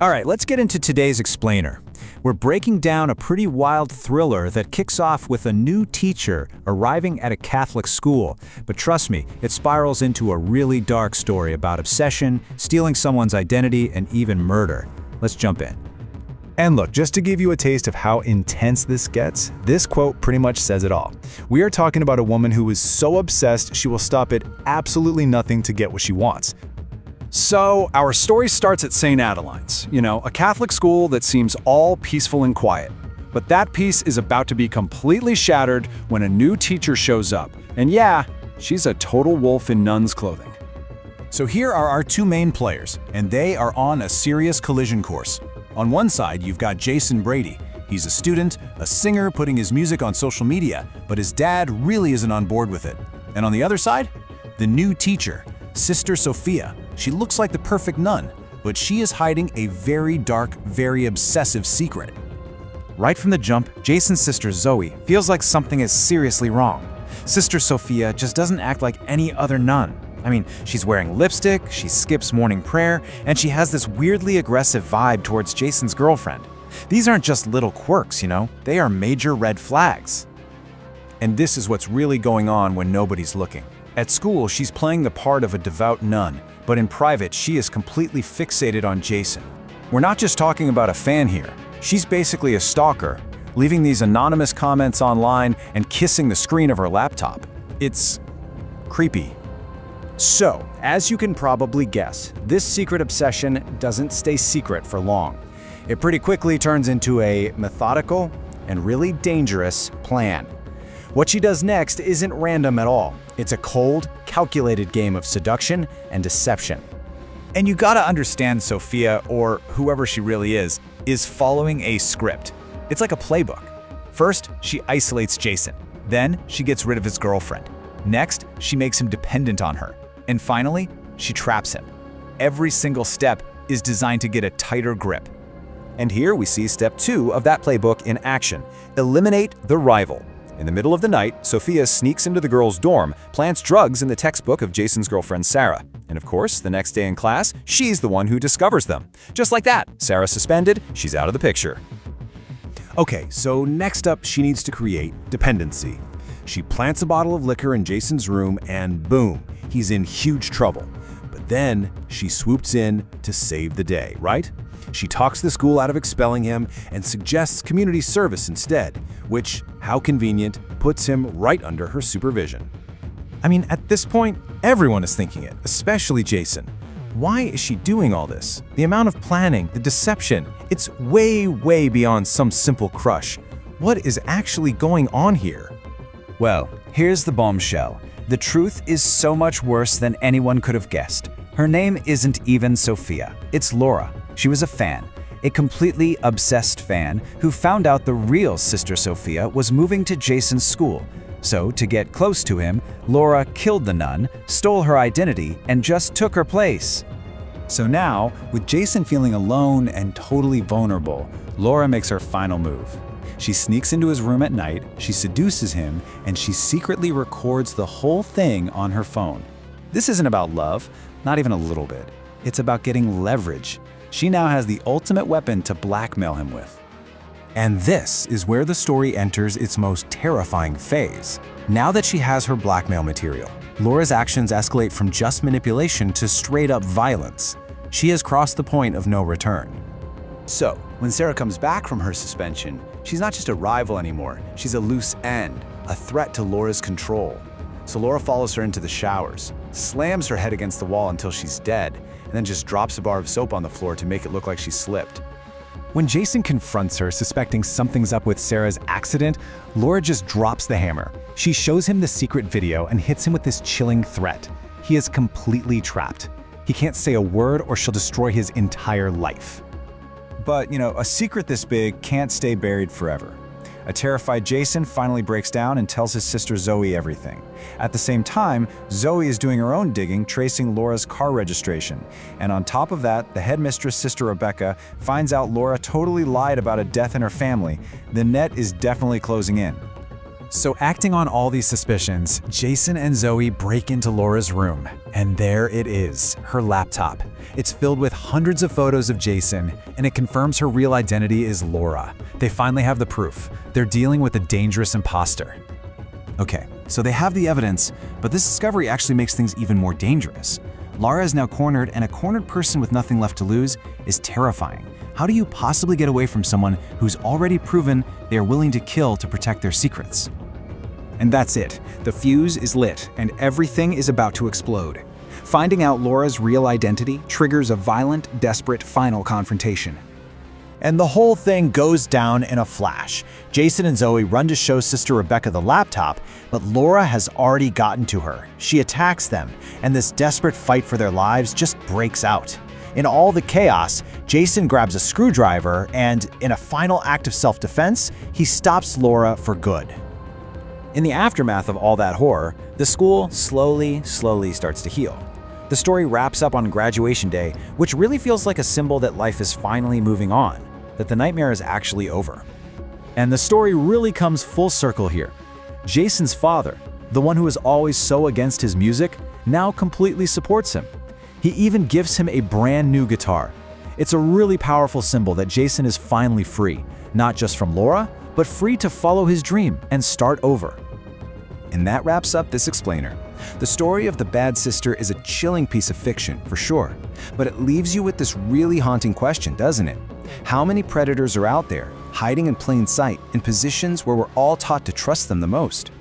All right, let's get into today's explainer. We're breaking down a pretty wild thriller that kicks off with a new teacher arriving at a Catholic school. But trust me, it spirals into a really dark story about obsession, stealing someone's identity, and even murder. Let's jump in. And look, just to give you a taste of how intense this gets, this quote pretty much says it all. We are talking about a woman who is so obsessed she will stop at absolutely nothing to get what she wants. So, our story starts at St. Adeline's, a Catholic school that seems all peaceful and quiet. But that peace is about to be completely shattered when a new teacher shows up. And yeah, she's a total wolf in nun's clothing. So here are our two main players, and they are on a serious collision course. On one side, you've got Jason Brady. He's a student, a singer putting his music on social media, but his dad really isn't on board with it. And on the other side, the new teacher, Sister Sophia. She looks like the perfect nun, but she is hiding a very dark, very obsessive secret. Right from the jump, Jason's sister Zoe feels like something is seriously wrong. Sister Sophia just doesn't act like any other nun. I mean, she's wearing lipstick, she skips morning prayer, and she has this weirdly aggressive vibe towards Jason's girlfriend. These aren't just little quirks, they are major red flags. And this is what's really going on when nobody's looking. At school, she's playing the part of a devout nun, but in private, she is completely fixated on Jason. We're not just talking about a fan here. She's basically a stalker, leaving these anonymous comments online and kissing the screen of her laptop. It's creepy. So, as you can probably guess, this secret obsession doesn't stay secret for long. It pretty quickly turns into a methodical and really dangerous plan. What she does next isn't random at all. It's a cold, calculated game of seduction and deception. And you gotta understand Sophia, or whoever she really is following a script. It's like a playbook. First, she isolates Jason. Then, she gets rid of his girlfriend. Next, she makes him dependent on her. And finally, she traps him. Every single step is designed to get a tighter grip. And here we see step 2 of that playbook in action. Eliminate the rival. In the middle of the night, Sophia sneaks into the girls' dorm, plants drugs in the textbook of Jason's girlfriend Sarah. And of course, the next day in class, she's the one who discovers them. Just like that, Sarah's suspended, she's out of the picture. Okay, so next up, she needs to create dependency. She plants a bottle of liquor in Jason's room and boom, he's in huge trouble. But then she swoops in to save the day, right? She talks the school out of expelling him and suggests community service instead, which, how convenient, puts him right under her supervision. I mean, at this point, everyone is thinking it, especially Jason. Why is she doing all this? The amount of planning, the deception, it's way, way beyond some simple crush. What is actually going on here? Well, here's the bombshell. The truth is so much worse than anyone could have guessed. Her name isn't even Sophia. It's Laura. She was a fan, a completely obsessed fan who found out the real Sister Sophia was moving to Jason's school. So, to get close to him, Laura killed the nun, stole her identity, and just took her place. So now, with Jason feeling alone and totally vulnerable, Laura makes her final move. She sneaks into his room at night, she seduces him, and she secretly records the whole thing on her phone. This isn't about love, not even a little bit. It's about getting leverage. She now has the ultimate weapon to blackmail him with. And this is where the story enters its most terrifying phase. Now that she has her blackmail material, Laura's actions escalate from just manipulation to straight-up violence. She has crossed the point of no return. So, when Sarah comes back from her suspension, she's not just a rival anymore, she's a loose end, a threat to Laura's control. So Laura follows her into the showers, slams her head against the wall until she's dead, and then just drops a bar of soap on the floor to make it look like she slipped. When Jason confronts her, suspecting something's up with Sarah's accident, Laura just drops the hammer. She shows him the secret video and hits him with this chilling threat. He is completely trapped. He can't say a word or she'll destroy his entire life. But, a secret this big can't stay buried forever. A terrified Jason finally breaks down and tells his sister Zoe everything. At the same time, Zoe is doing her own digging, tracing Laura's car registration. And on top of that, the headmistress, Sister Rebecca, finds out Laura totally lied about a death in her family. The net is definitely closing in. So acting on all these suspicions, Jason and Zoe break into Laura's room. And there it is, her laptop. It's filled with hundreds of photos of Jason, and it confirms her real identity is Laura. They finally have the proof. They're dealing with a dangerous imposter. Okay, so they have the evidence, but this discovery actually makes things even more dangerous. Lara is now cornered, and a cornered person with nothing left to lose is terrifying. How do you possibly get away from someone who's already proven they are willing to kill to protect their secrets? And that's it. The fuse is lit, and everything is about to explode. Finding out Laura's real identity triggers a violent, desperate final confrontation. And the whole thing goes down in a flash. Jason and Zoe run to show Sister Rebecca the laptop, but Laura has already gotten to her. She attacks them, and this desperate fight for their lives just breaks out. In all the chaos, Jason grabs a screwdriver and, in a final act of self-defense, he stops Laura for good. In the aftermath of all that horror, the school slowly starts to heal. The story wraps up on graduation day, which really feels like a symbol that life is finally moving on, that the nightmare is actually over. And the story really comes full circle here. Jason's father, the one who was always so against his music, now completely supports him. He even gives him a brand new guitar. It's a really powerful symbol that Jason is finally free, not just from Laura, but free to follow his dream and start over. And that wraps up this explainer. The story of the bad sister is a chilling piece of fiction, for sure. But it leaves you with this really haunting question, doesn't it? How many predators are out there, hiding in plain sight, in positions where we're all taught to trust them the most?